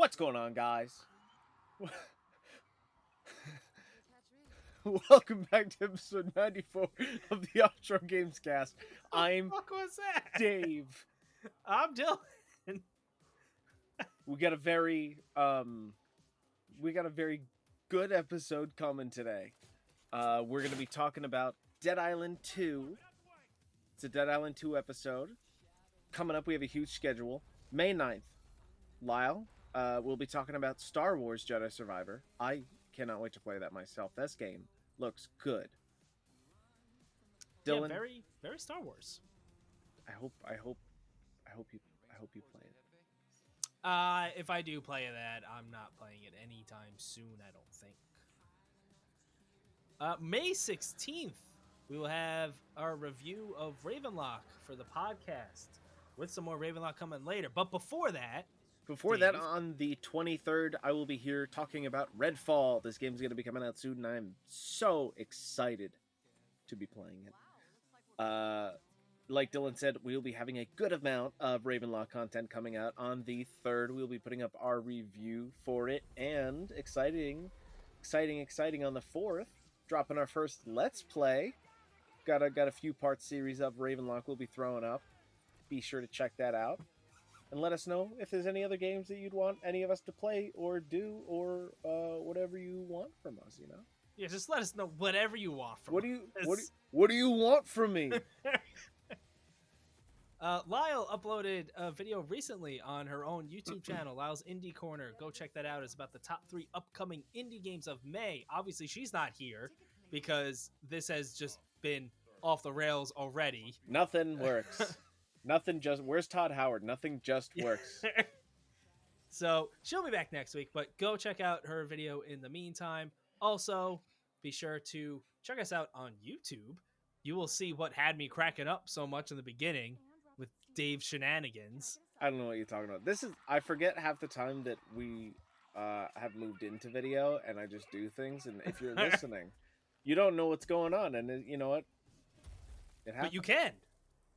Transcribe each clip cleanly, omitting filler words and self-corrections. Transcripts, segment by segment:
What's going on, guys? Welcome back to episode 94 of the Offshore Gamescast. I'm What was that? Dave. I'm Dylan. We got a very good episode coming today. We're going to be talking about Dead Island 2. It's a Dead Island 2 episode. Coming up, we have a huge schedule. May 9th, Lyle, we'll be talking about Star Wars Jedi Survivor. I cannot wait to play that myself. This game looks good. Dylan, Yeah, very, very Star Wars. I hope you play it. If I do play that, I'm not playing it anytime soon, I don't think. May 16th, we will have our review of Ravenlock for the podcast, with some more Ravenlock coming later. But before that, Dave, on the 23rd, I will be here talking about Redfall. This game's going to be coming out soon, and I'm so excited to be playing it. Like Dylan said, we'll be having a good amount of Ravenlock content coming out. On the 3rd, we'll be putting up our review for it, and exciting on the 4th, dropping our first Let's Play. Got a few part series of Ravenlock we'll be throwing up. Be sure to check that out. And let us know if there's any other games that you'd want any of us to play or do, or whatever you want from us, you know? Yeah, just let us know whatever you want from us. What do you want from me? Lyle uploaded a video recently on her own YouTube channel, Lyle's Indie Corner. Go check that out. It's about the top 3 upcoming indie games of May. Obviously, she's not here because this has just been off the rails already. Nothing works. Where's Todd Howard? Nothing just works. So she'll be back next week, but go check out her video in the meantime. Also, be sure to check us out on YouTube. You will see what had me cracking up so much in the beginning with Dave's shenanigans. I don't know what you're talking about. I forget half the time that we have moved into video and I just do things. And if you're listening, you don't know what's going on. And you know what? It happens. But you can.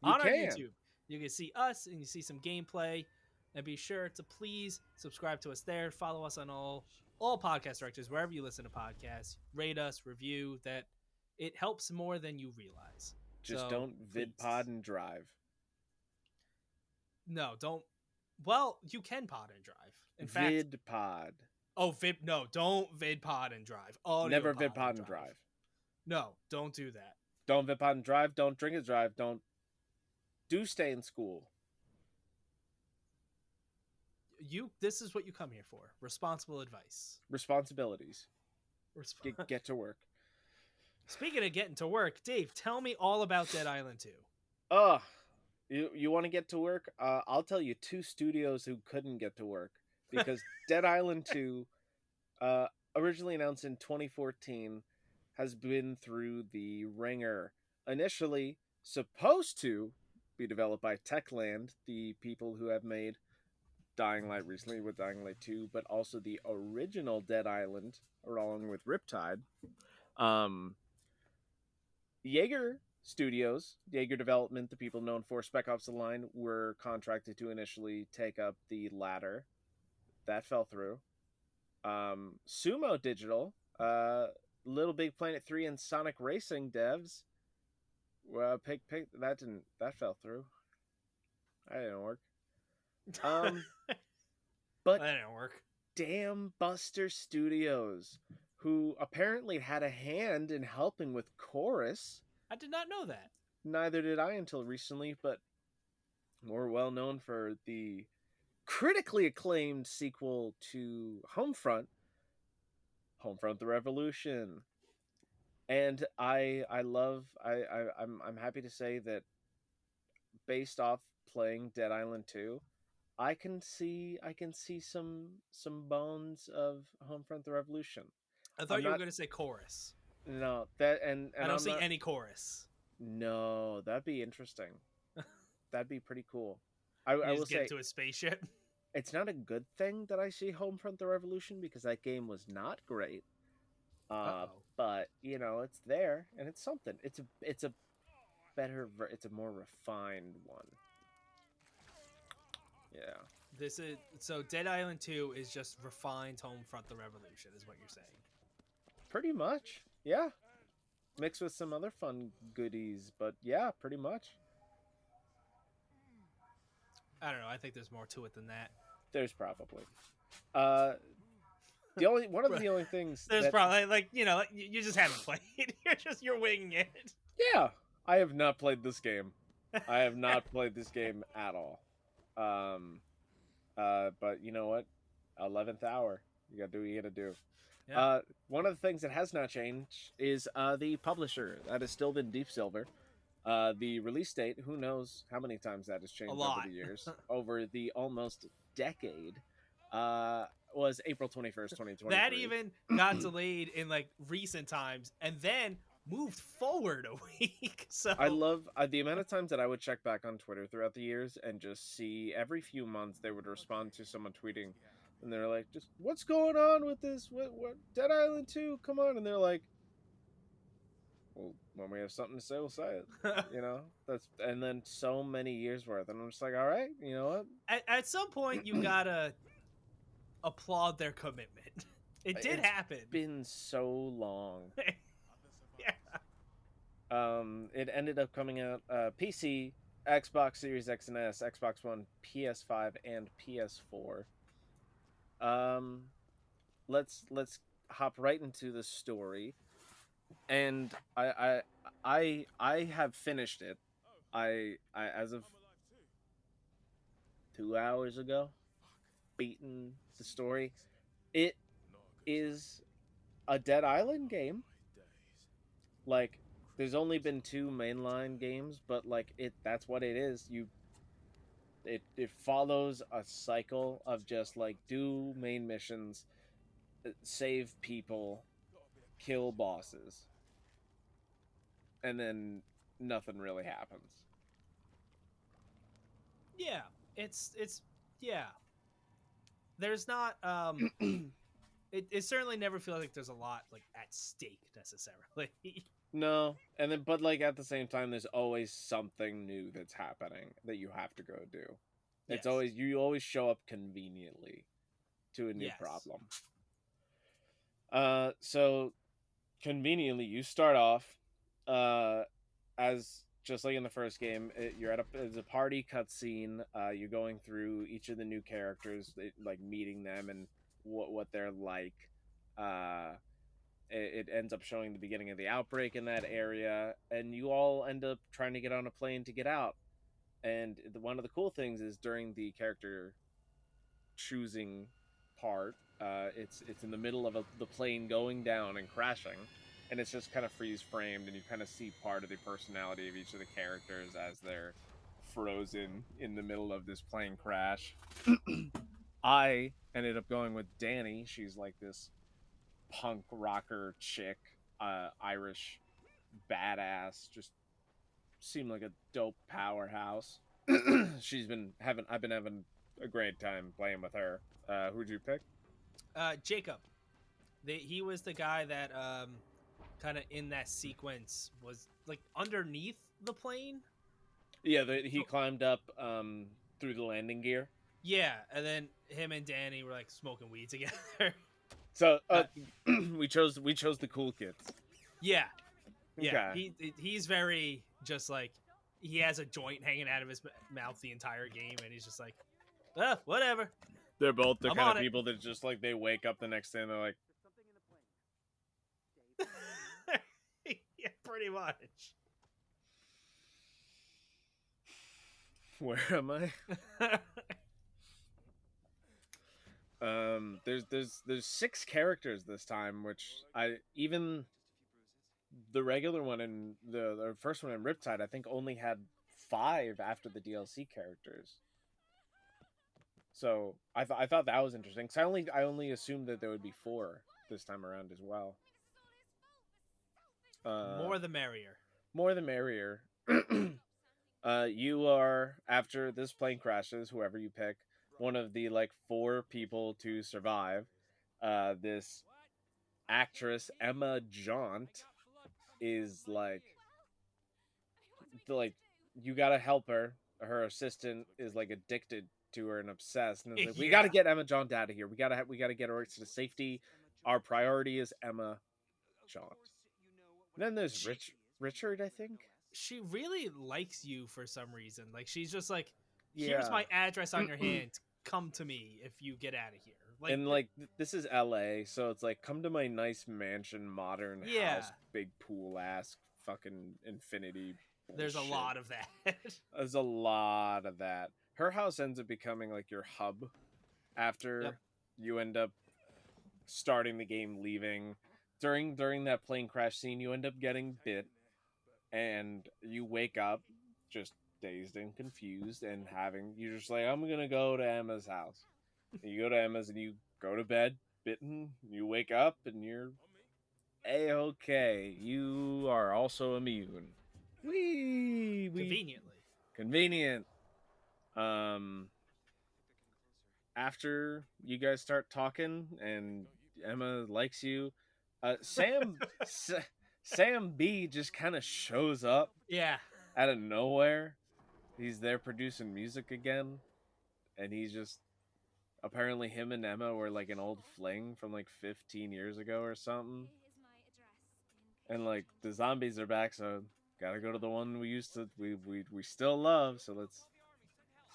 Our YouTube. You can see us and you see some gameplay. And be sure to please subscribe to us there. Follow us on all podcast directories, wherever you listen to podcasts. Rate us, review. That it helps more than you realize. Just don't VidPod and drive. No, don't. Well, you can pod and drive. In fact, VidPod. Oh, no, don't VidPod and drive. Never VidPod and drive. No, don't do that. Don't VidPod and drive. Don't drink and drive. Do stay in school. This is what you come here for. Responsible advice. Responsibilities. Get to work. Speaking of getting to work, Dave, tell me all about Dead Island 2. You want to get to work? I'll tell you 2 studios who couldn't get to work because Dead Island 2, originally announced in 2014, has been through the ringer. Initially supposed to be developed by Techland, the people who have made Dying Light recently with Dying Light 2, but also the original Dead Island, along with Riptide. Jaeger Studios, Jaeger Development, the people known for Spec Ops: The Line, were contracted to initially take up the latter. That fell through. Sumo Digital, Little Big Planet 3 and Sonic Racing devs. Well, that fell through. That didn't work. But that didn't work. Dambuster Studios, who apparently had a hand in helping with Chorus. I did not know that. Neither did I until recently, but more well known for the critically acclaimed sequel to Homefront the Revolution. And I'm happy to say that based off playing Dead Island 2, I can see some bones of Homefront the Revolution. I thought you were going to say Chorus. No, that and I don't see any Chorus. No, that'd be interesting. That'd be pretty cool. I will get into a spaceship. It's not a good thing that I see Homefront the Revolution because that game was not great. But it's there and it's something. It's a more refined one. Yeah. This is so Dead Island 2 is just refined Homefront: The Revolution, is what you're saying. Pretty much, yeah. Mixed with some other fun goodies, but yeah, pretty much. I don't know. I think there's more to it than that. There's probably. Uh, the only things There's that probably like you just haven't played. You're winging it. yeah, I have not played this game. I have not played this game at all. Um, but you know what? 11th hour. You gotta do what you gotta do. Yeah. One of the things that has not changed is the publisher. That has still been Deep Silver. The release date, who knows how many times that has changed over the years, over the almost decade, was April 21st, 2023. That even got delayed in like recent times and then moved forward a week. So I love the amount of times that I would check back on Twitter throughout the years and just see every few months they would respond to someone tweeting and they're like, just what's going on with this? What Dead Island 2? Come on. And they're like, well, when we have something to say, we'll say it. And then so many years worth. And I'm just like, all right, you know what? At some point, you gotta applaud their commitment. It did happen. It's been so long. Yeah. It ended up coming out PC, Xbox Series X and S, Xbox One, PS5, and PS4. Let's hop right into the story. And I have finished it. I as of 2 hours ago, beaten the story. It is a Dead Island game. Like, there's only been 2 mainline games, but like that's what it is. It follows a cycle of just like do main missions, save people, kill bosses, and then nothing really happens. Yeah, it's yeah. There's not it certainly never feels like there's a lot like at stake necessarily. No, and then but like at the same time, there's always something new that's happening that you have to go do. Yes. It's always you always show up conveniently to a new Yes. problem. So conveniently, you start off as just like in the first game. You're at it's a party cutscene. You're going through each of the new characters, like meeting them and what they're like. It ends up showing the beginning of the outbreak in that area, and you all end up trying to get on a plane to get out. And one of the cool things is during the character choosing part, it's in the middle of the plane going down and crashing, and it's just kind of freeze framed, and you kind of see part of the personality of each of the characters as they're frozen in the middle of this plane crash. I ended up going with Danny. She's like this punk rocker chick, Irish badass, just seemed like a dope powerhouse. I've been having a great time playing with her. Who'd you pick? Jacob. He was the guy that kind of in that sequence was like underneath the plane. Yeah, he climbed up through the landing gear. Yeah, and then him and Danny were like smoking weed together. So we chose the cool kids. Yeah, yeah. Okay. He's very just like he has a joint hanging out of his mouth the entire game, and he's just like, whatever. They're both the I'm kind on of it. people that just like they wake up the next day and they're like, yeah, pretty much. where am I? There's 6 characters this time, which even the regular one and the first one in Riptide I think only had 5 after the DLC characters. So I thought that was interesting. Cause I only assumed that there would be 4 this time around as well. More the merrier. More the merrier. You are, after this plane crashes, whoever you pick, one of the like 4 people to survive. This actress Emma Jaunt is like you gotta help her. Her assistant is like addicted to her and obsessed. And it's like, we Yeah. got to get Emma Jaunt out of here. We got to get her to safety. Our priority is Emma Jaunt. And then there's Richard, I think. She really likes you for some reason. Like, she's just like, here's Yeah. my address on your hand. Come to me if you get out of here. Like, And like this is LA, so it's like, come to my nice mansion, modern house, big pool ass fucking infinity bullshit. There's a lot of that. There's a lot of that. Her house ends up becoming like your hub after you end up starting the game, leaving. During that plane crash scene, you end up getting bit, and you wake up just dazed and confused, and you're just like, I'm gonna go to Emma's house. And you go to Emma's and you go to bed bitten. You wake up and you're A-okay. You are also immune. Wee. Convenient. After you guys start talking and Emma likes you, Sam B just kind of shows up. Yeah. Out of nowhere. He's there producing music again, and he's just apparently him and Emma were like an old fling from like 15 years ago or something. And like the zombies are back, so gotta go to the one we still love. So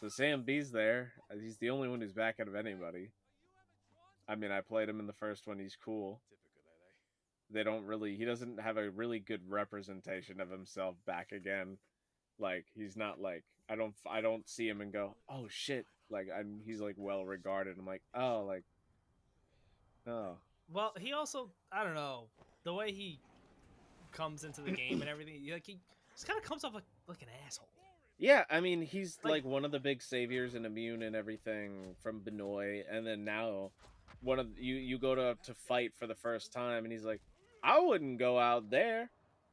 Sam B's there. He's the only one who's back out of anybody. I mean, I played him in the first one. He's cool. He doesn't have a really good representation of himself back again. Like, he's not like, I don't see him and go, oh shit, like he's like well regarded. I'm like, oh, like, oh. Well, he also, I don't know, the way he comes into the game and everything, like, he just kind of comes off like an asshole. Yeah, I mean, he's like one of the big saviors and immune and everything from Benoit, and then now one of you go to fight for the first time, and he's like, I wouldn't go out there,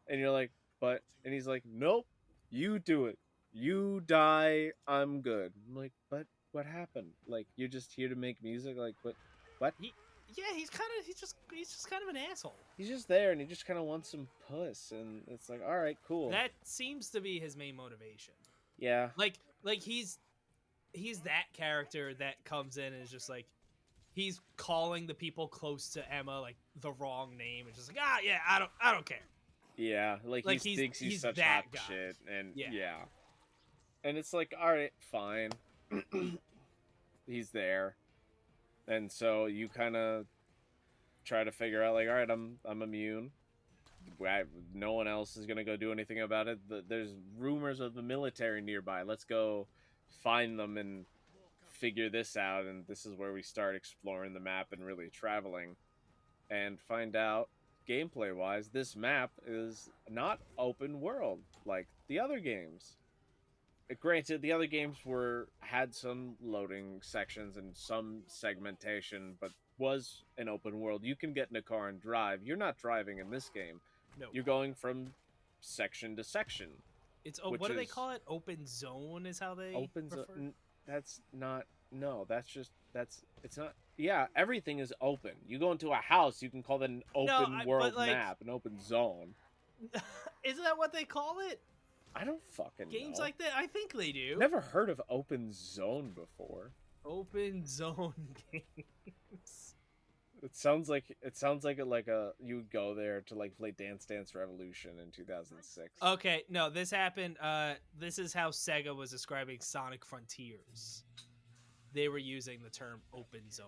and you're like, and he's like, nope, you do it, you die, I'm good. I'm like, but what happened? Like, you're just here to make music? Like, what? He's just kind of an asshole. He's just there, and he just kind of wants some puss, and it's like, all right, cool. That seems to be his main motivation. Yeah. Like he's that character that comes in and is just like, he's calling the people close to Emma like the wrong name and just like, yeah, I don't care. Yeah, like he thinks he's such that hot guy. shit, and yeah. And it's like, all right, fine. He's there, and so you kind of try to figure out, like, all right, I'm immune. No one else is gonna go do anything about it. There's rumors of the military nearby. Let's go find them and figure this out. And this is where we start exploring the map and really traveling, and find out, gameplay wise, this map is not open world like the other games. Granted, the other games had some loading sections and some segmentation, but was an open world. You can get in a car and drive. You're not driving in this game. No. You're going from section to section. It's what do they call it? Open zone is how they open zone. That's not. No, it's not. Yeah, everything is open. You go into a house, you can call that an open world map, an open zone. Isn't that what they call it? I don't fucking games know. like that. I think they do. Never heard of open zone before. Open zone games. It sounds like you would go there to like play Dance Dance Revolution in 2006. Okay, no, this happened. This is how Sega was describing Sonic Frontiers. They were using the term open zone.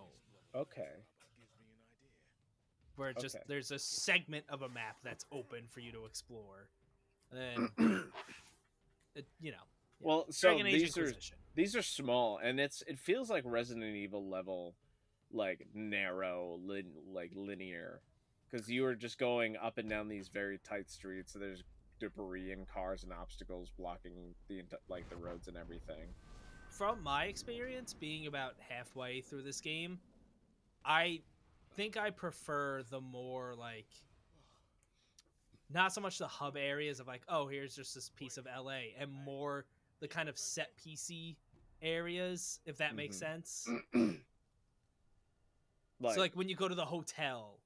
Okay. Where there's a segment of a map that's open for you to explore. And well, so these are small, and it feels like Resident Evil level, like narrow, linear, because you are just going up and down these very tight streets. So there's debris and cars and obstacles blocking the roads and everything. From my experience, being about halfway through this game, I think I prefer the more like, not so much the hub areas of like, oh, here's just this piece of LA, and more the kind of set PC areas, if that makes sense. So like when you go to the hotel,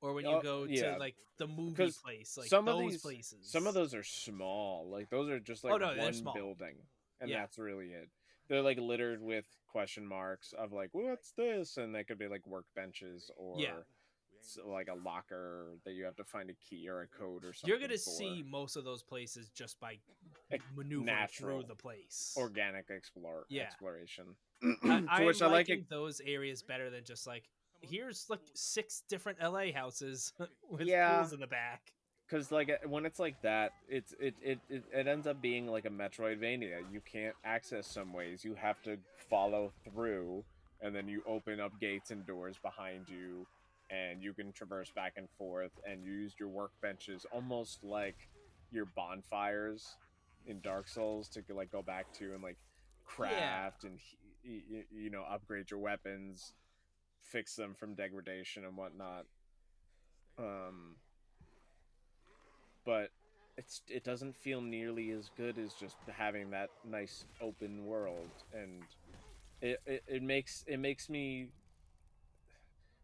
or when you go to like the movie place, like those places. Some of those are small. Like those are just like one building, and that's really it. they're like littered with question marks of like, what's this? And they could be like workbenches Yeah, or like a locker that you have to find a key or a code or you're something gonna for. see most of those places just by maneuvering through Natural, the place. organic Yeah, exploration. I To which am I like it. liking those areas better than just like here's like 6 different LA houses with Yeah, pools in the back. because like when it's like that, it ends up being like a Metroidvania. You can't access some ways. You have to follow through, and then you open up gates and doors behind you, and you can traverse back and forth. And you use your workbenches almost like your bonfires in Dark Souls to like go back to and like Yeah, craft and upgrade your weapons, fix them from degradation and whatnot. Um, but it doesn't feel nearly as good as just having that nice open world, and it makes me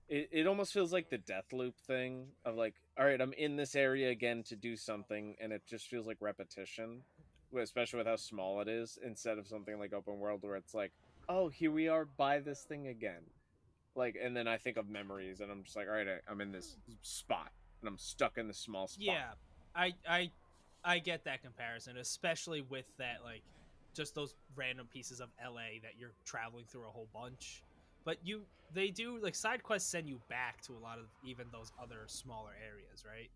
it almost feels like the death loop thing of like, all right, I'm in this area again to do something, and it just feels like repetition, especially with how small it is, instead of something like open world where it's like, oh, here we are by this thing again, like, and then I think of memories and I'm just like, all right, I'm in this spot and I'm stuck in this small spot. yeah. I get that comparison, especially with that like just those random pieces of LA that you're traveling through a whole bunch. But they do like side quests send you back to a lot of even those other smaller areas, right?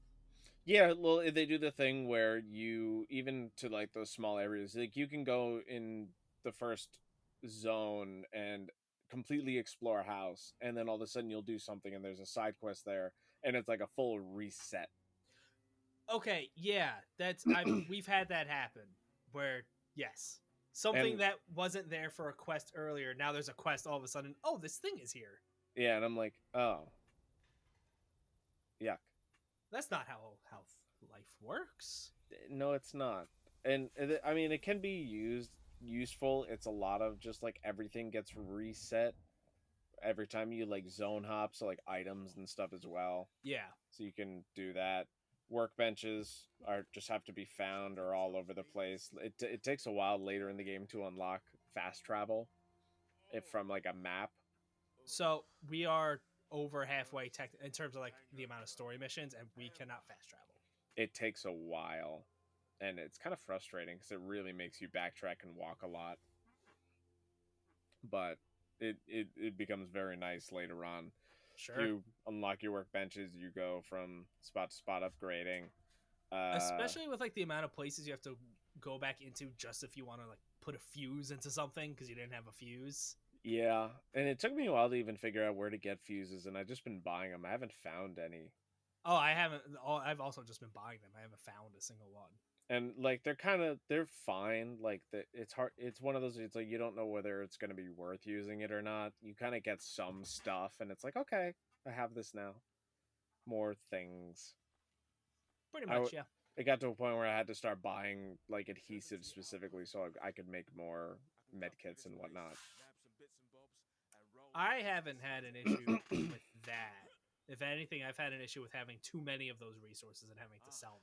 Yeah, well, they do the thing where you, even to like those small areas, like you can go in the first zone and completely explore a house, and then all of a sudden you'll do something and there's a side quest there, and it's like a full reset. Okay, yeah, that's I've we've had that happen where yes, something And that wasn't there for a quest earlier, now there's a quest all of a sudden. Oh, this thing is here. yeah, and I'm like, oh, yuck. That's not how life works. No, it's not. And I mean, it can be useful. It's a lot of just like everything gets reset every time you like zone hop, so like items and stuff as well. Yeah. So you can do that. Workbenches are just have to be found or all over the place. It takes a while later in the game to unlock fast travel it from like a map. So we are over halfway in terms of like the amount of story missions, and we cannot fast travel. It takes a while, and it's kind of frustrating because it really makes you backtrack and walk a lot. But it becomes very nice later on. Sure. You unlock your workbenches, you go from spot to spot upgrading. Especially with like the amount of places you have to go back into just if you want to like put a fuse into something because you didn't have a fuse. Yeah, and it took me a while to even figure out where to get fuses, and I've just been buying them. I haven't found any, Oh, I haven't. I've also just been buying them. I haven't found a single one. and like they're fine. Like it's hard. It's one of those. It's like you don't know whether it's going to be worth using it or not. You kind of get some stuff, and it's like, okay, I have this now. More things. Pretty I much, yeah. it got to a point where I had to start buying like adhesive specifically so I could make more med kits and whatnot. I haven't had an issue with that. If anything, I've had an issue with having too many of those resources and having to sell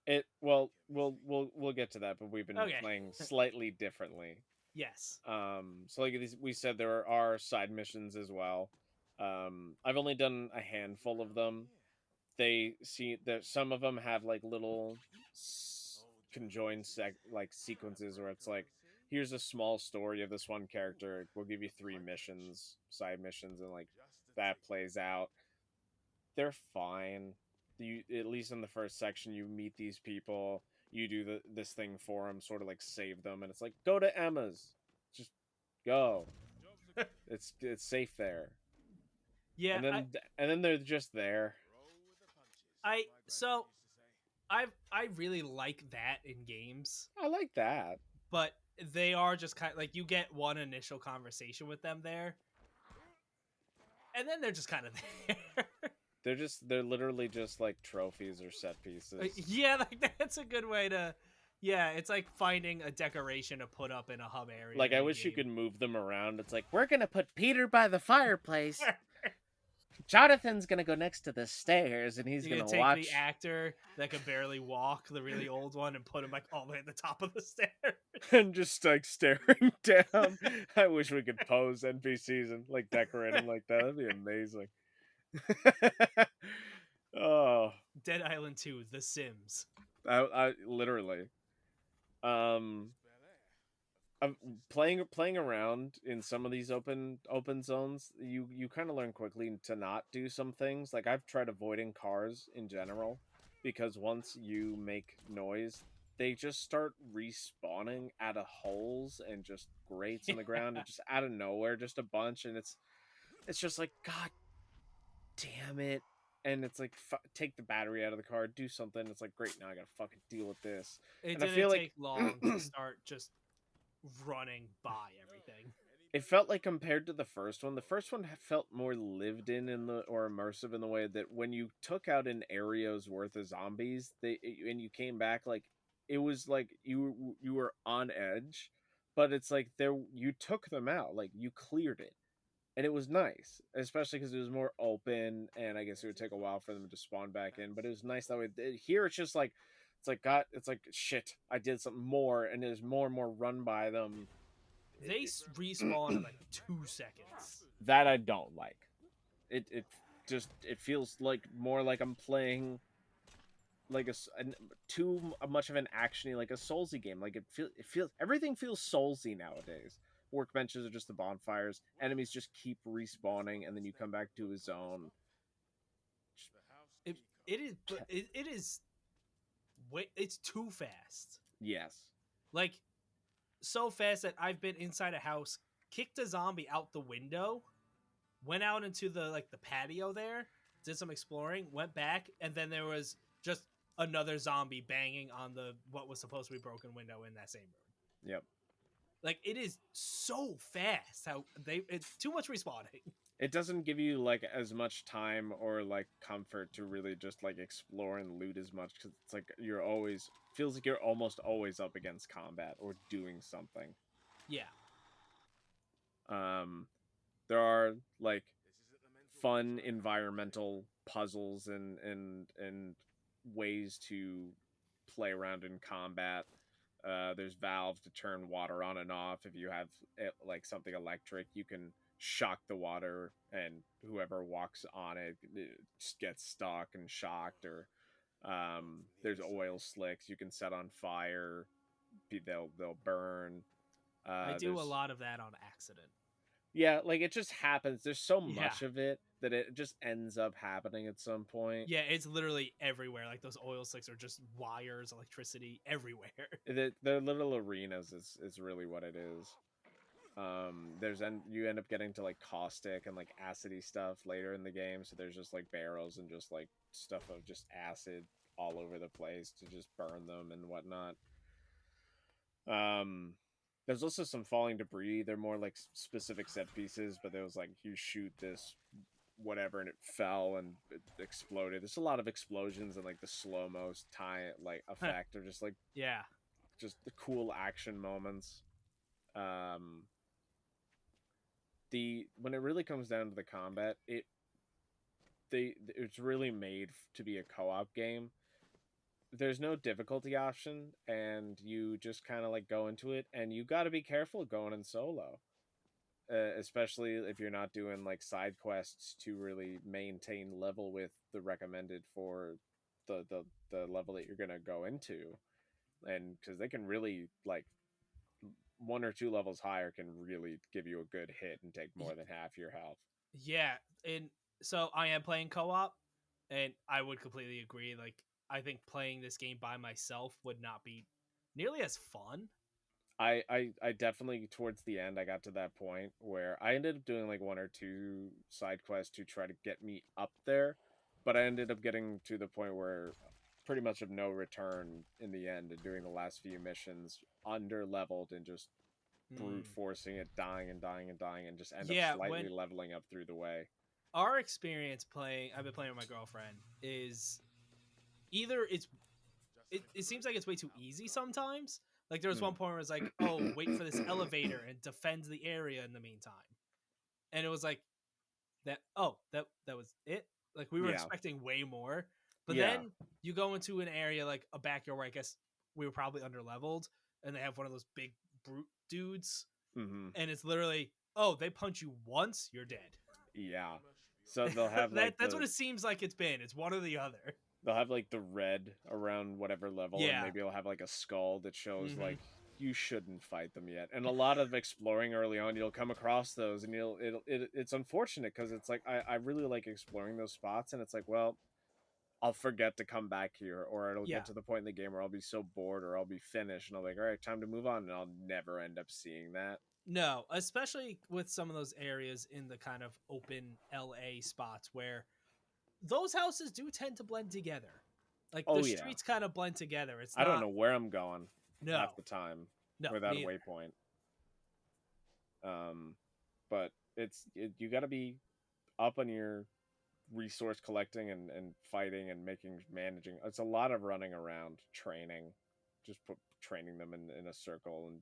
them. It well, we'll get to that, but we've been Okay. playing slightly differently. Yes. So like we said, there are side missions as well. I've only done a handful of them. They see that some of them have like little conjoined like sequences where it's like, here's a small story of this one character. We'll give you 3 missions, side missions, and like that plays out. They're fine. You, at least in the first section, you meet these people. You do this thing for them, sort of like save them, and it's like, go to Emma's, just go. It's safe there. Yeah, And then they're just there. so I really like that in games, I like that. but they are just kind of like you get one initial conversation with them there, and then they're just kind of there. They're literally just like trophies or set pieces. Yeah, like that's a good way to. Yeah, it's like finding a decoration to put up in a hub area. Like I wish you could move them around. It's like, we're gonna put Peter by the fireplace. Jonathan's gonna go next to the stairs and he's You're gonna gonna take the watch actor that could barely walk, the really old one, and put him like all the way at the top of the stairs. and just like staring down. I wish we could pose NPCs and like decorate them like that. That'd be amazing. Oh, Dead Island 2, The Sims. I literally. Um, I'm playing around in some of these open zones. You kind of learn quickly to not do some things. Like I've tried avoiding cars in general because once you make noise, they just start respawning out of holes and just grates in the ground and just out of nowhere, just a bunch, and it's just like God damn it. And it's like take the battery out of the car, do something. It's like great, now I gotta fucking deal with this. It And I feel didn't like take long to start just running by everything. it felt like compared to the first one felt more lived in the or immersive in the way that when you took out an area's worth of zombies, and you came back like it was like you were on edge, but it's like there you took them out, like you cleared it, and it was nice, especially because it was more open, and I guess it would take a while for them to spawn back in, but it was nice that way. Here it's just like God, it's like shit. I did something more, and there's more and more run by them. They respawn in like 2 seconds. That I don't like. It just it feels like more like I'm playing like too much of an actiony like a Soulsy game. Like it feels everything feels Soulsy nowadays. Workbenches are just the bonfires. Enemies just keep respawning, and then you come back to a zone. It is, but it is. Wait, it's too fast. Yes. Like so fast that I've been inside a house, kicked a zombie out the window, went out into the patio there, did some exploring, went back, and then there was just another zombie banging on the what was supposed to be broken window in that same room. Yep. Like it is so fast how it's too much respawning. It doesn't give you like as much time or like comfort to really just like explore and loot as much because it's like you're always feels like you're almost always up against combat or doing something. Yeah. There are like fun environmental puzzles and ways to play around in combat. There's valves to turn water on and off. If you have like something electric, you can shock the water, and whoever walks on it just gets stuck and shocked. Or there's oil slicks you can set on fire. They'll burn. I do a lot of that on accident. Yeah, like it just happens. There's so Yeah. much of it that it just ends up happening at some point. Yeah, it's literally everywhere. Like those oil slicks are just wires, electricity everywhere. Their little arenas is really what it is. You end up getting to like caustic and like acidy stuff later in the game, so there's just like barrels and just like stuff of just acid all over the place to just burn them and whatnot. There's also some falling debris. They're more like specific set pieces, but there was like you shoot this whatever and it fell and it exploded. There's a lot of explosions and like the slow mo time like effect or just like Yeah. just the cool action moments. The when it really comes down to the combat, it's really made to be a co-op game. There's no difficulty option, and you just kind of like go into it, and you got to be careful going in solo, especially if you're not doing like side quests to really maintain level with the recommended for the level that you're gonna go into, and because they can really like one or two levels higher can really give you a good hit and take more than half your health. Yeah, and so I am playing co-op, and I would completely agree. Like, I think playing this game by myself would not be nearly as fun. I definitely towards the end I got to that point where I ended up doing like one or two side quests to try to get me up there, but I ended up getting to the point where pretty much of no return in the end and doing the last few missions under leveled and just brute forcing it, dying and dying and dying, and just end up Yeah, slightly when leveling up through the way. our experience playing, I've been playing with my girlfriend, is either it seems like it's way too easy sometimes. Like there was one point where it's like, oh, wait for this elevator and defend the area in the meantime, and it was like, that was it. Like we were Yeah. expecting way more, but Yeah. then you go into an area like a backyard where I guess we were probably under leveled, and they have one of those big brute dudes, Mm-hmm. and it's literally, oh, they punch you once, you're dead. Yeah. So they'll have like That's what it seems like it's been. It's one or the other. they'll have like the red around whatever level, and Yeah. maybe it'll have like a skull that shows Mm-hmm. like you shouldn't fight them yet. And a lot of exploring early on, you'll come across those, and it's unfortunate because it's like I really like exploring those spots, and it's like, well, I'll forget to come back here, or it'll Yeah. get to the point in the game where I'll be so bored, or I'll be finished, and I'll be like, all right, time to move on, and I'll never end up seeing that. No, especially with some of those areas in the kind of open LA spots where those houses do tend to blend together. Like the Oh yeah, streets kind of blend together. It's I don't not know where I'm going no, half the time no, without a me either. waypoint. But you got to be up on your resource collecting and fighting and managing. It's a lot of running around, training, training them in a circle and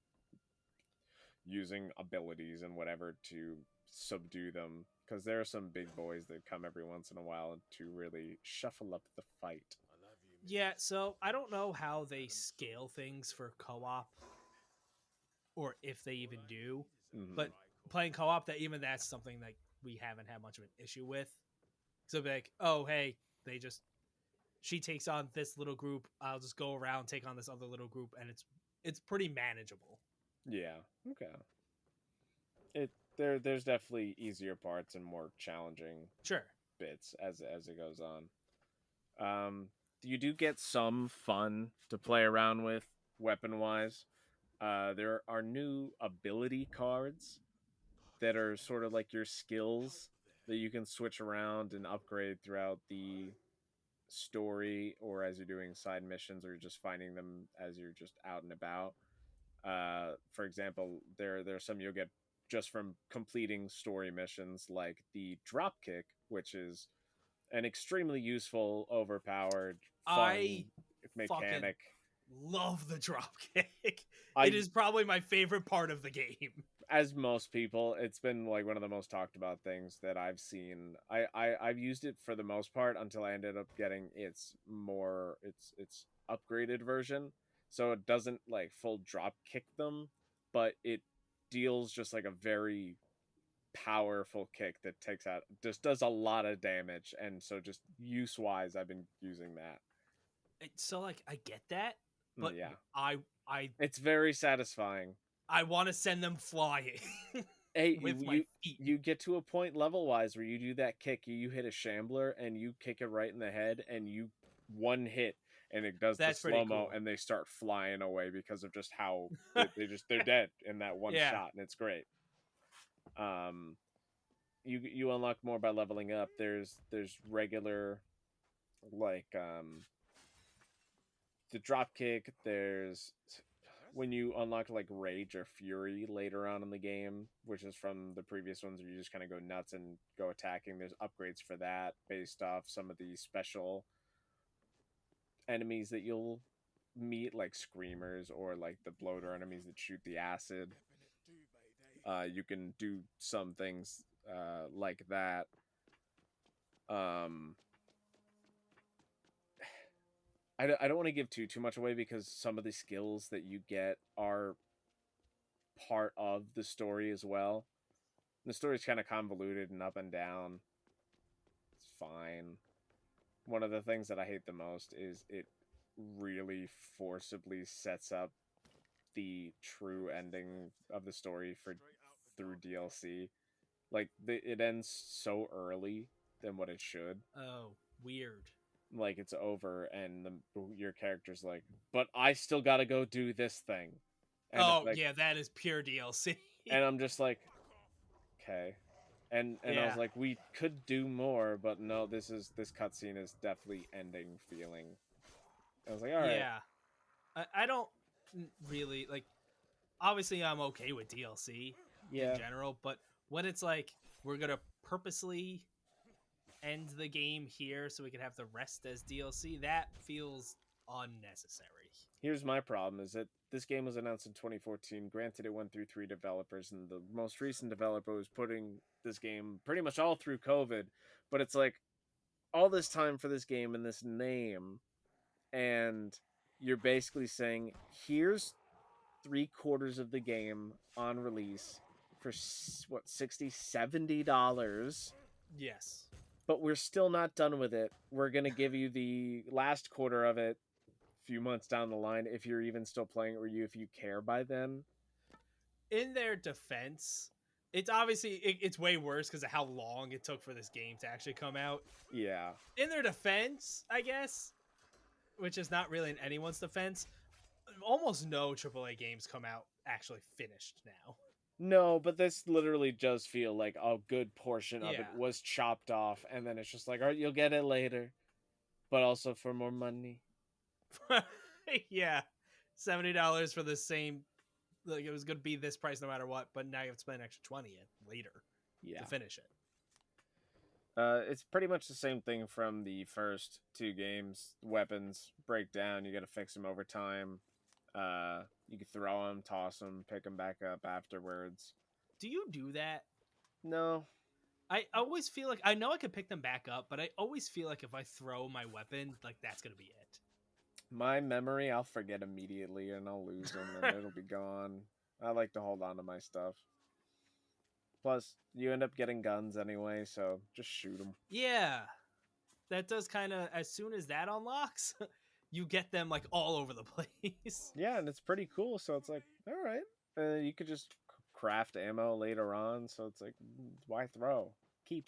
using abilities and whatever to subdue them, because there are some big boys that come every once in a while to really shuffle up the fight. Yeah, so I don't know how they scale things for co-op or if they even do. Mm-hmm. But playing co-op, that's something that we haven't had much of an issue with. So be like, oh hey, they just she takes on this little group. I'll just go around take on this other little group, and it's pretty manageable. Yeah. Okay. There's definitely easier parts and more challenging Sure. bits as it goes on. You do get some fun to play around with weapon wise. There are new ability cards that are sort of like your skills that you can switch around and upgrade throughout the story, or as you're doing side missions, or just finding them as you're just out and about. For example, there's some you'll get just from completing story missions, like the drop kick, which is an extremely useful, overpowered, fun I fucking mechanic. love the drop kick. It I is probably my favorite part of the game. As most people, it's been like one of the most talked about things that I've seen. I've used it for the most part until I ended up getting its upgraded version, so it doesn't like full drop kick them, but it deals just like a very powerful kick that takes out just does a lot of damage, and so just use wise, I've been using that. So like I get that, but Yeah, I I it's very satisfying. I want to send them flying Hey, with my feet. you get to a point level wise where you do that kick, you hit a shambler and you kick it right in the head, and you one hit and it does the That's pretty slow mo, cool. and they start flying away because of just how they're dead in that one Yeah. shot, and it's great. Um, you unlock more by leveling up. There's regular like the drop kick. There's when you unlock like rage or fury later on in the game, which is from the previous ones where you just kind of go nuts and go attacking. There's upgrades for that based off some of the special enemies that you'll meet, like screamers or like the bloater enemies that shoot the acid. You can do some things like that. um I don't want to give too much away, because some of the skills that you get are part of the story as well. The story's kind of convoluted and up and down. It's fine. One of the things that I hate the most is it really forcibly sets up the true ending of the story for through DLC. Like it ends so early than what it should. Oh, weird. Like it's over, and your character's like, "But I still got to go do this thing," and it's Oh like, yeah, that is pure DLC. and I'm just like, okay. And I was Yeah. like, we could do more, but no, this cutscene is definitely ending feeling. I was like, all right. Yeah. I don't really like. Obviously, I'm okay with DLC in Yeah. general, but when it's like we're gonna purposely end the game here so we can have the rest as DLC, that feels unnecessary. Here's my problem: is that this game was announced in 2014. Granted, it went through 3 developers, and the most recent developer was putting this game pretty much all through COVID. But it's like all this time for this game and this name, and you're basically saying, here's 3/4 of the game on release for what, $60-$70, Yes. but we're still not done with it. We're gonna give you the last quarter of it a few months down the line, if you're even still playing it, or if you care by then. In their defense, it's way worse because of how long it took for this game to actually come out. Yeah. In their defense, I guess, which is not really in anyone's defense, almost no AAA games come out actually finished now. No, but this literally does feel like a good portion of it Yeah. was chopped off, and then it's just like, all right, you'll get it later, but also for more money. Yeah. $70 for the same, like it was going to be this price no matter what, but now you have to spend an extra 20 later Yeah. to finish it. It's pretty much the same thing from the first 2 games. Weapons break down, you gotta fix them over time. You can throw them, toss them, pick them back up afterwards. Do you do that? No. I always feel like I know I could pick them back up, but I always feel like if I throw my weapon, like that's gonna be it. My memory, I'll forget immediately, and I'll lose them, and it'll be gone. I like to hold on to my stuff. Plus, you end up getting guns anyway, so just shoot them. Yeah, that does kind of, as soon as that unlocks, you get them like all over the place. Yeah, and it's pretty cool. So it's like, all right, you could just craft ammo later on. So it's like, why throw? Keep.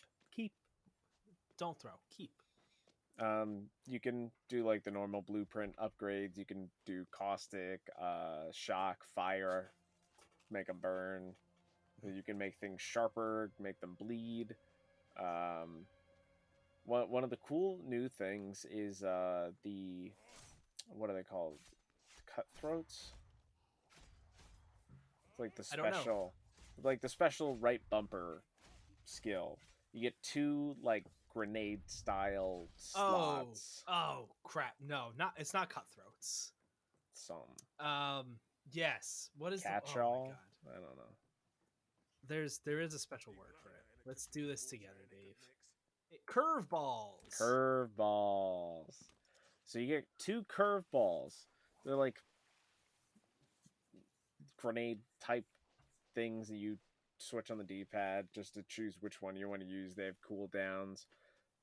Don't throw, keep. You can do like the normal blueprint upgrades. You can do caustic, shock, fire, make them burn. You can make things sharper, make them bleed. One of the cool new things is the, what are they called? Cutthroats. It's like the I don't know. special right bumper skill. You get 2 like grenade style slots. Oh crap! No, it's not cutthroats. Some Yes. What is catch Oh my all. god. I don't know. There is a special word for it. Let's do this together, Dave. Curveballs. Curveballs. So you get 2 curveballs. They're like grenade type things that you switch on the D-pad just to choose which one you want to use. They have cooldowns.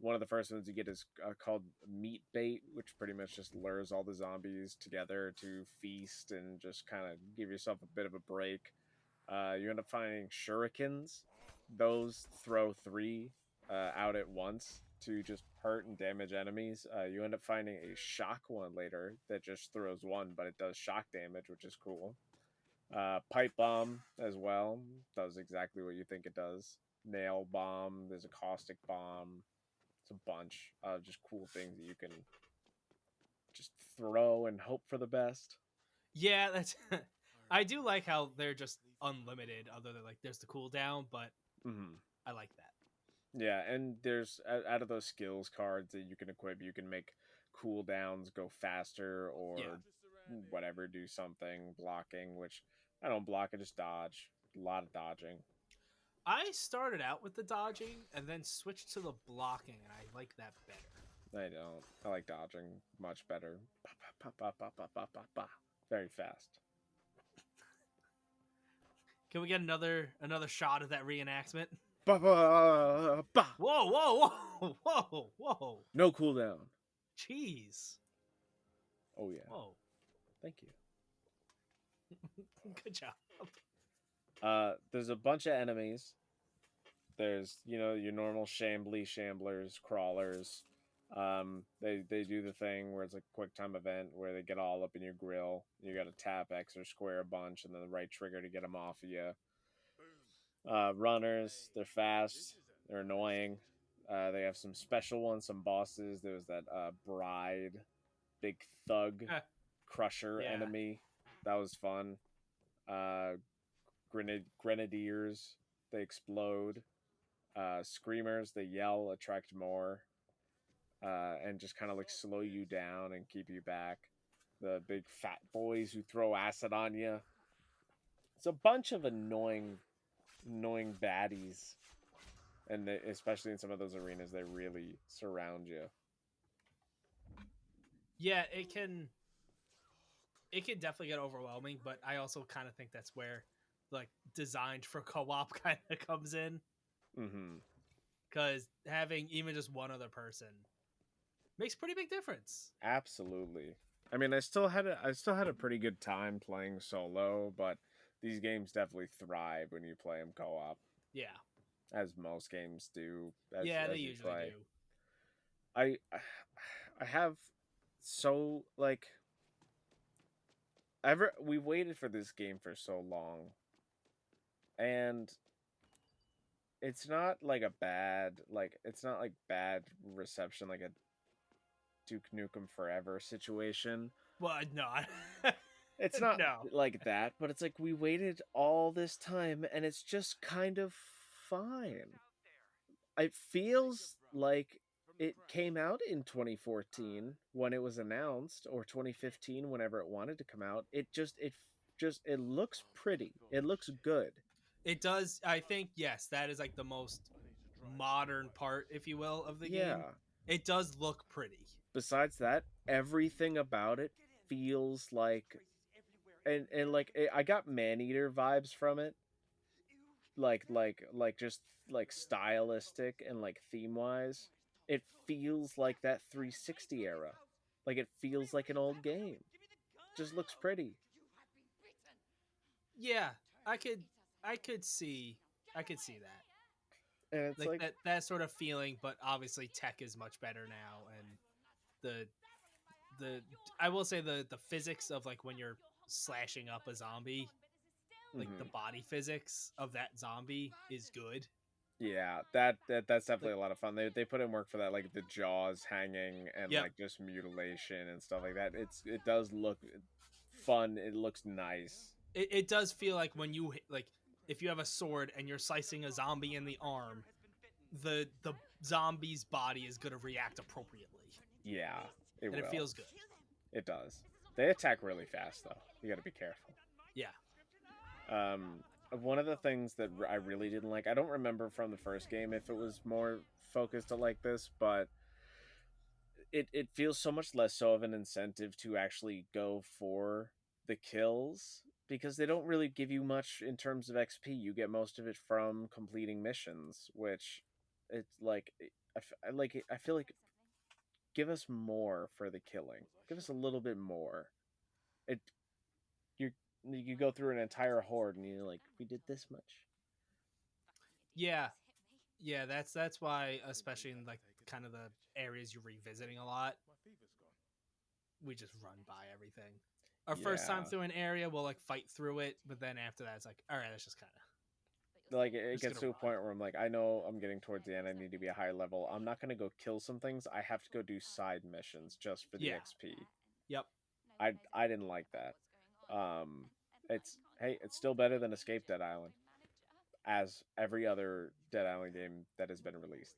One of the first ones you get is called meat bait, which pretty much just lures all the zombies together to feast and just kind of give yourself a bit of a break. You end up finding shurikens. Those throw 3 out at once to just hurt and damage enemies. You end up finding a shock one later that just throws 1, but it does shock damage, which is cool. Pipe bomb as well does exactly what you think it does. Nail bomb. There's a caustic bomb. It's a bunch of just cool things that you can just throw and hope for the best. Yeah, that's. I do like how they're just unlimited. Other than like, there's the cooldown, but I like that. Yeah, and there's, out of those skills cards that you can equip, you can make cooldowns go faster or whatever, do something, blocking, which I don't block, I just dodge. A lot of dodging. I started out with the dodging and then switched to the blocking, and I like that better. I don't. I like dodging much better. Very fast. Can we get another shot of that reenactment? Whoa, Whoa. No cooldown. Jeez. Oh yeah. Whoa. Thank you. Good job. There's a bunch of enemies. There's, your normal shamblers, crawlers. They do the thing where it's like a quick time event where they get all up in your grill. You got to tap X or square a bunch and then the right trigger to get them off of you. Runners, they're fast, they're annoying. They have some special ones, some bosses. There was that bride, big thug, crusher enemy. That was fun. Grenadiers, they explode. Screamers, they yell, attract more. and just kind of like slow you down and keep you back. The big fat boys who throw acid on you. It's a bunch of annoying baddies, and especially in some of those arenas, they really surround you. Yeah, it can definitely get overwhelming, but I also kind of think that's where like designed for co-op kind of comes in, Mm-hmm. because having even just one other person makes a pretty big difference. Absolutely. I mean, I still had a pretty good time playing solo, but these games definitely thrive when you play them co-op, Yeah, as most games do. yeah, they As you usually play, do. I I have so like ever we waited for this game for so long, and it's not like a bad it's not like bad reception like a Duke Nukem Forever situation. Well, no, It's not no. like that, but it's like we waited all this time and it's just kind of fine. It feels like it came out in 2014 when it was announced, or 2015 whenever it wanted to come out. It looks pretty. It looks good. It does. I think yes, that is like the most modern part, if you will, of the game. Yeah. It does look pretty. Besides that, everything about it feels like and like I got Maneater vibes from it, just like stylistic and like theme wise. It feels like that 360 era. Like it feels like an old game. Just looks pretty. Yeah, I could, I could see, I could see that. And it's Like like, that sort of feeling, but obviously tech is much better now, and the the I will say the physics of like when you're slashing up a zombie, like the mhm. body physics of that zombie is good. Yeah, that's Like, definitely a lot of fun. They put in work for that, like the jaws hanging and yep, like just mutilation and stuff like that. It does look fun. It looks nice. it does feel like when you like if you have a sword and you're slicing a zombie in the arm, the zombie's body is going to react appropriately, Yeah, it and it will. feels good. It does. They attack really fast though. You got to be careful. Yeah, Um, one of the things that I really didn't like, I don't remember from the first game if it was more focused like this, but it feels so much less so of an incentive to actually go for the kills because they don't really give you much in terms of XP. You get most of it from completing missions, which it's like I feel like give us more for the killing. Give us a little bit more. It you you go through an entire horde and you're like, we did this much. yeah, yeah. That's why, especially in like kind of the areas you're revisiting a lot, we just run by everything. Our first time Yeah. through an area, we'll like fight through it, but then after that, it's like, all right, let's just kind of Like we're it just gets gonna to a run. point where I'm like, I know I'm getting towards the end. I need to be a higher level. I'm not gonna go kill some things. I have to go do side missions just for the Yeah. XP. Yep. I didn't like that. Um, it's still better than Escape Dead Island, as every other Dead Island game that has been released.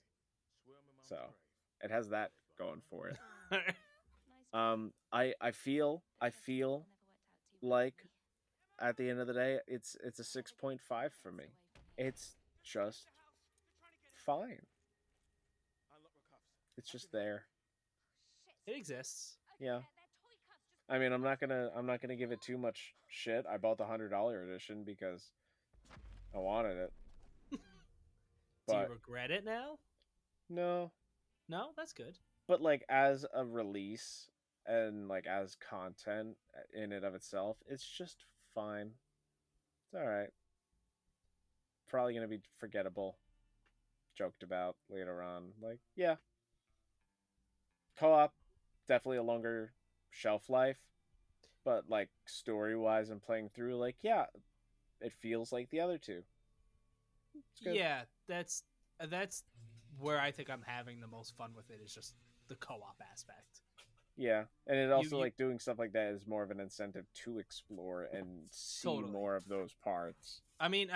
So it has that going for it. I feel like at the end of the day, it's a 6.5 for me. It's just fine. It's just there. It exists. Yeah. I mean, I'm not gonna give it too much shit. I bought the $100 edition because I wanted it. Do you But regret it now? no, No, that's good. but like as a release and like as content in and of itself, it's just fine. It's all right. Probably gonna be forgettable, joked about later on. Like, yeah, co-op definitely a longer shelf life, but like story wise and playing through, like, yeah, it feels like the other two. It's good. Yeah, that's where I think I'm having the most fun with it is just the co-op aspect. Yeah, and it You also you like doing stuff like that is more of an incentive to explore and see totally. more of those parts. I mean,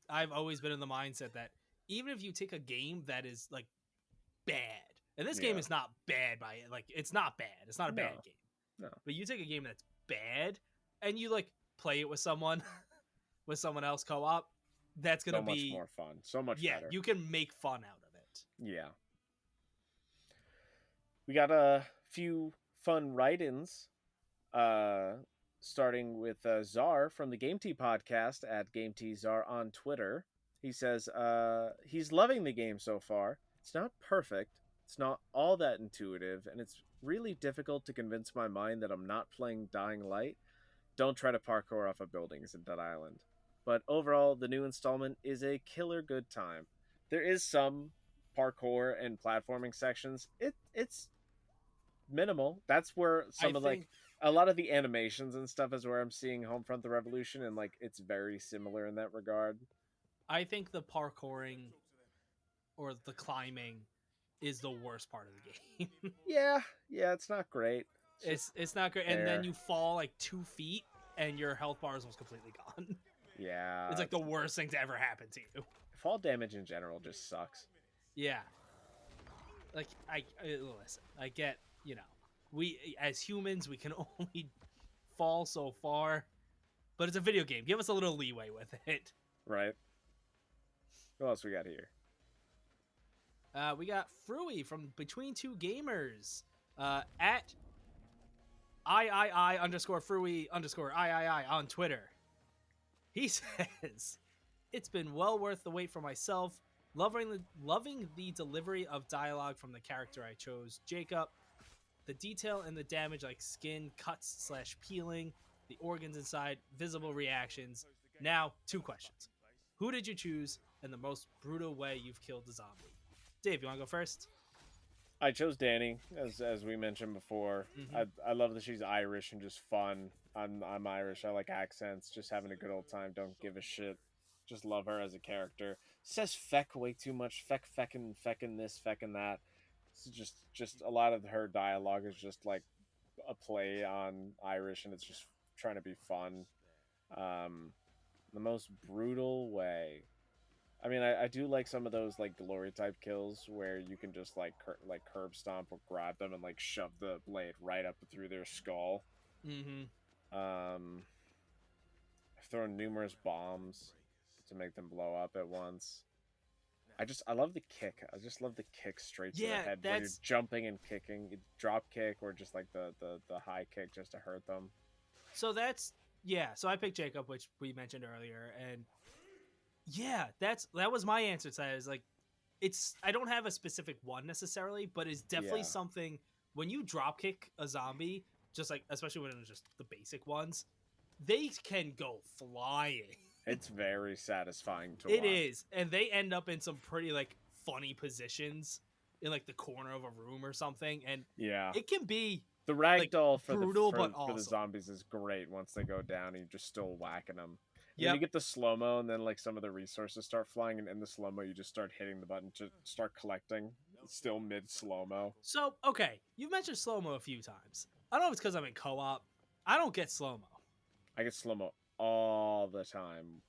I've always been in the mindset that even if you take a game that is like bad, And this game is not bad by it. Like, it's not bad. It's not a bad game. No. But you take a game that's bad and you like play it with someone, with someone else co-op, that's gonna be so much more fun. So much better. You can make fun out of it. Yeah. We got a few fun write-ins. Starting with Czar from the Game Tea podcast at Game Tea Czar on Twitter. He says he's loving the game so far. It's not perfect. It's not all that intuitive, and it's really difficult to convince my mind that I'm not playing Dying Light. Don't try to parkour off of buildings in Dead Island. But overall, the new installment is a killer good time. There is some parkour and platforming sections. It's minimal. That's where a lot of the animations and stuff is where I'm seeing Homefront: The Revolution, and like it's very similar in that regard. I think the parkouring or the climbing is the worst part of the game. yeah, it's not great. It's not great, and then you fall like 2 feet, and your health bar is almost completely gone. Yeah, it's like the worst thing to ever happen to you. Fall damage in general just sucks. Yeah, like listen, I get, we as humans we can only fall so far, but it's a video game. Give us a little leeway with it. Right. What else we got here? We got Fruey from Between Two Gamers at _Fruey_I on Twitter. He says, "It's been well worth the wait for myself. Loving the delivery of dialogue from the character I chose, Jacob. The detail and the damage, like skin cuts / peeling, the organs inside, visible reactions. Now, 2 questions. Who did you choose, and the most brutal way you've killed a zombie?" Dave, you want to go first? I chose Danny, as we mentioned before. Mm-hmm. I love that she's Irish and just fun. I'm Irish. I like accents. Just having a good old time. Don't give a shit. Just love her as a character. Says feck way too much. Feckin' this, feckin' that. It's just a lot of her dialogue is just like a play on Irish, and it's just trying to be fun. The most brutal way. I mean, I do like some of those like glory type kills where you can just like curb stomp or grab them and like shove the blade right up through their skull. Mm-hmm. I've thrown numerous bombs to make them blow up at once. I love the kick. I just love the kick straight to the head when you're jumping and kicking. You drop kick or just like the high kick just to hurt them. So so I picked Jacob, which we mentioned earlier, and that was my answer to that. Is like, I don't have a specific one necessarily, but it's definitely something when you drop kick a zombie, just like, especially when it's just the basic ones, they can go flying. It's very satisfying to watch. It is, and they end up in some pretty like funny positions in like the corner of a room or something, and it can be the ragdoll for brutal, but awesome. For the zombies is great once they go down and you're just still whacking them. Yeah, you get the slow mo, and then like some of the resources start flying, and in the slow mo you just start hitting the button to start collecting. Still mid slow mo. So okay, you've mentioned slow mo a few times. I don't know if it's because I'm in co-op. I don't get slow mo. I get slow mo all the time.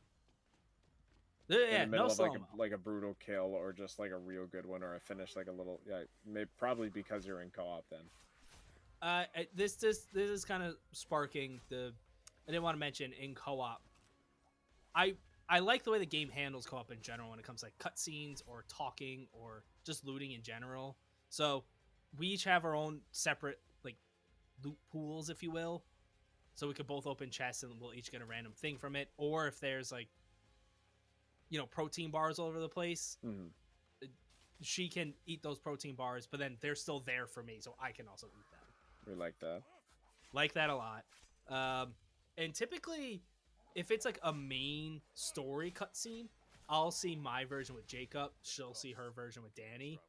Yeah, in the middle no of slow-mo. like a brutal kill or just like a real good one, or I finish like a little maybe probably because you're in co-op then. This is kind of sparking the. I didn't want to mention in co-op. I like the way the game handles co-op in general when it comes to like cutscenes or talking or just looting in general. So we each have our own separate like loot pools, if you will. So we could both open chests and we'll each get a random thing from it. Or if there's like, protein bars all over the place, she can eat those protein bars, but then they're still there for me, so I can also eat them. We like that. Like that a lot. And typically, if it's like a main story cutscene, I'll see my version with Jacob. She'll see her version with Danny.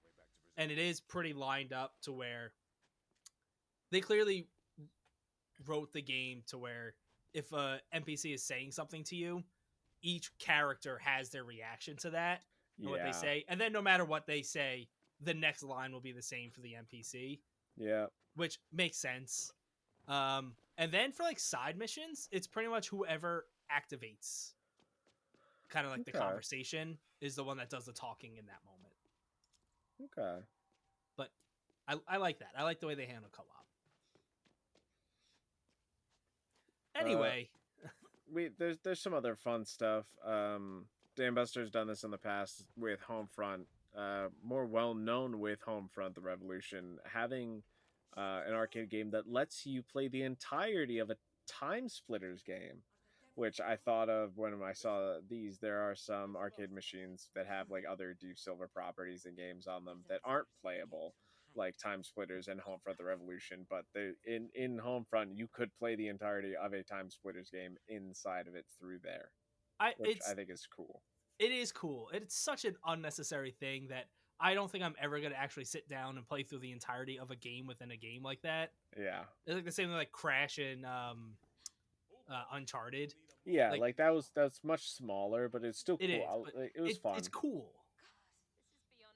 And it is pretty lined up to where they clearly wrote the game to where if a NPC is saying something to you, each character has their reaction to that and what they say. And then no matter what they say, the next line will be the same for the NPC. Yeah. Which makes sense. And then for like side missions, it's pretty much whoever activates kind of like the conversation is the one that does the talking in that moment. Okay. But I like that. I like the way they handle co-op. Uh, Anyway, there's some other fun stuff. Dambuster's done this in the past with Homefront. More well known with Homefront: The Revolution, having an arcade game that lets you play the entirety of a Time Splitters game, which I thought of when I saw these. There are some arcade machines that have like other Deep Silver properties and games on them that aren't playable, like Time Splitters and Homefront: The Revolution. But in Homefront, you could play the entirety of a Time Splitters game inside of it through there, which I think is cool. It is cool. It's such an unnecessary thing that I don't think I'm ever going to actually sit down and play through the entirety of a game within a game like that. Yeah. It's like the same thing like Crash and Uncharted. Yeah, like that's much smaller, but it's still cool. It is, it was fun. It's cool.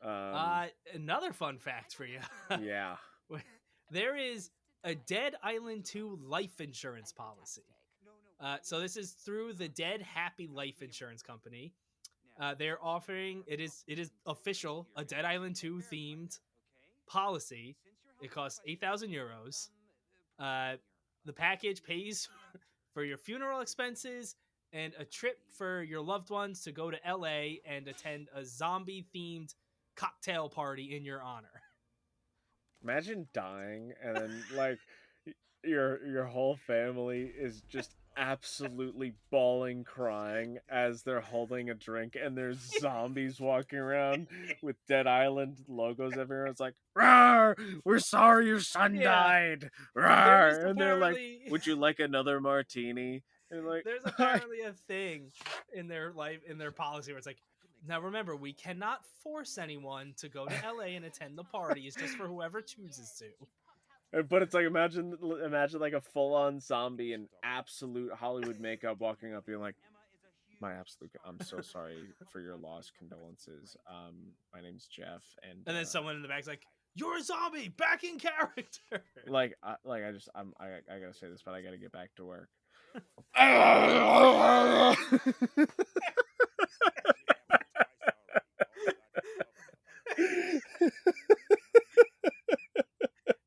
Um, Another fun fact for you. Yeah. There is a Dead Island 2 life insurance policy. So this is through the Dead Happy Life Insurance Company. They're offering it is official, a Dead Island 2 themed policy. It costs €8,000. The package pays for your funeral expenses and a trip for your loved ones to go to LA and attend a zombie themed cocktail party in your honor. Imagine dying and then like your whole family is just absolutely bawling, crying as they're holding a drink, and there's zombies walking around with Dead Island logos everywhere. It's like, "Rawr! We're sorry your son died." Rawr! And they're like, "Would you like another martini?" And like, there's apparently a thing in their policy where it's like, now remember, we cannot force anyone to go to LA and attend the party. It's just for whoever chooses to. But it's like imagine like a full on zombie in absolute Hollywood makeup walking up, being like, I'm so sorry for your loss, condolences. My name's Jeff, and then someone in the back's like, "You're a zombie, back in character." I gotta say this, but I gotta get back to work.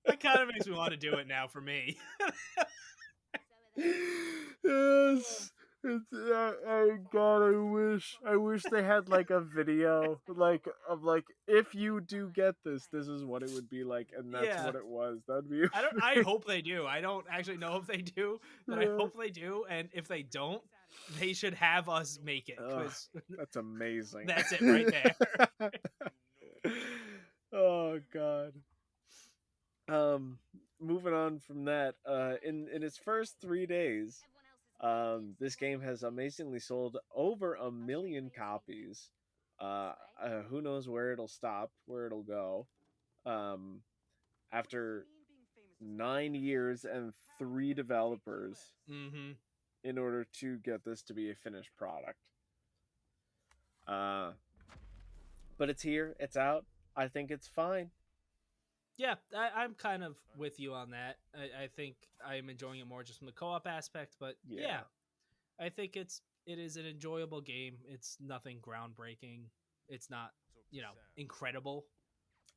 That kind of makes me want to do it now for me. Yes. God, I wish they had like a video like of like, if you do get this is what it would be like, and that's what it was. That'd be I hope they do. I don't actually know if they do, but I hope they do, and if they don't, they should have us make it, because that's amazing. That's it right there. Oh god. Moving on from that, in its first 3 days, this game has amazingly sold over 1 million copies. Who knows where it'll stop, where it'll go. After 9 years and 3 developers, in order to get this to be a finished product. But it's here, it's out. I think it's fine. Yeah, I'm kind of with you on that. I think I'm enjoying it more just from the co-op aspect, but yeah, I think it is an enjoyable game. It's nothing groundbreaking. It's not, incredible.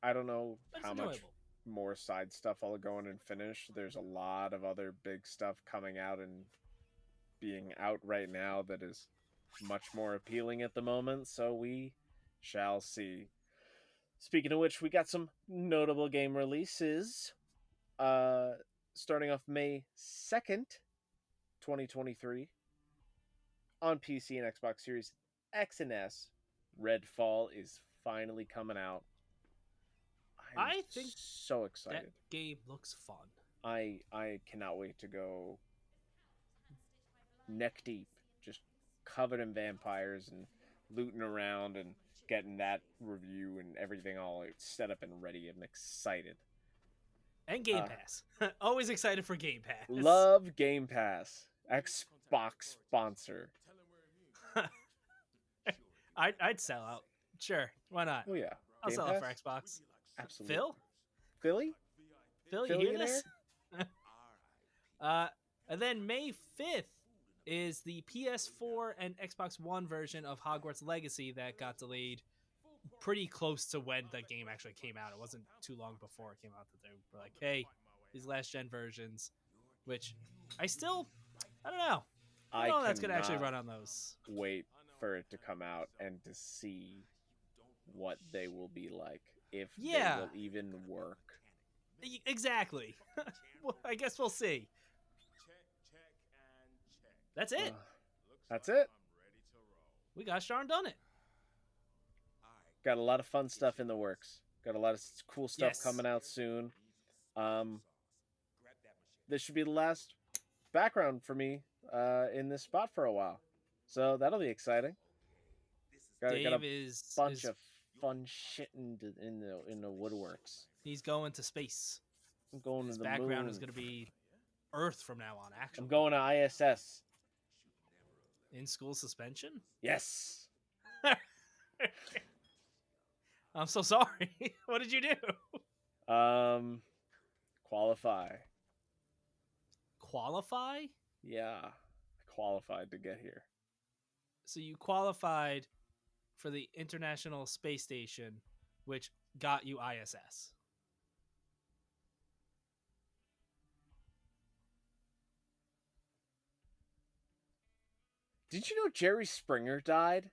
I don't know how much more side stuff I'll go in and finish. There's a lot of other big stuff coming out and being out right now that is much more appealing at the moment, so we shall see. Speaking of which, we got some notable game releases. Starting off May 2nd, 2023. On PC and Xbox Series X and S, Redfall is finally coming out. I think so excited. That game looks fun. I cannot wait to go neck deep, just covered in vampires and looting around and getting that review and everything all set up and ready. I'm excited. And Game Pass. Always excited for Game Pass. Love Game Pass. Xbox sponsor. I'd sell out. Sure, why not? Oh yeah, I'll sell out for Xbox. Absolutely. Phil, you hear this? And then May 5th is the PS4 and Xbox One version of Hogwarts Legacy that got delayed pretty close to when the game actually came out. It wasn't too long before it came out that they were like, hey, these last gen versions, which I don't know. I I don't know if that's going to actually cannot run on those. wait for it to come out and to see what they will be like, if they Yeah, will even work. exactly. Well, I guess we'll see. That's it. That's it. We got darn done it. Got a lot of fun stuff in the works. Got a lot of cool stuff Yes. coming out soon. This should be the last background for me in this spot for a while, so that'll be exciting. Got a Dave bunch of fun shit in the woodworks. He's going to space. I'm going His to the background moon. is going to be Earth from now on. Actually, I'm going to ISS. In school suspension. Yes. I'm so sorry. What did you do? Qualify. Qualify? Yeah, I qualified to get here. So you qualified for the International Space Station, which got you ISS. Did you know Jerry Springer died?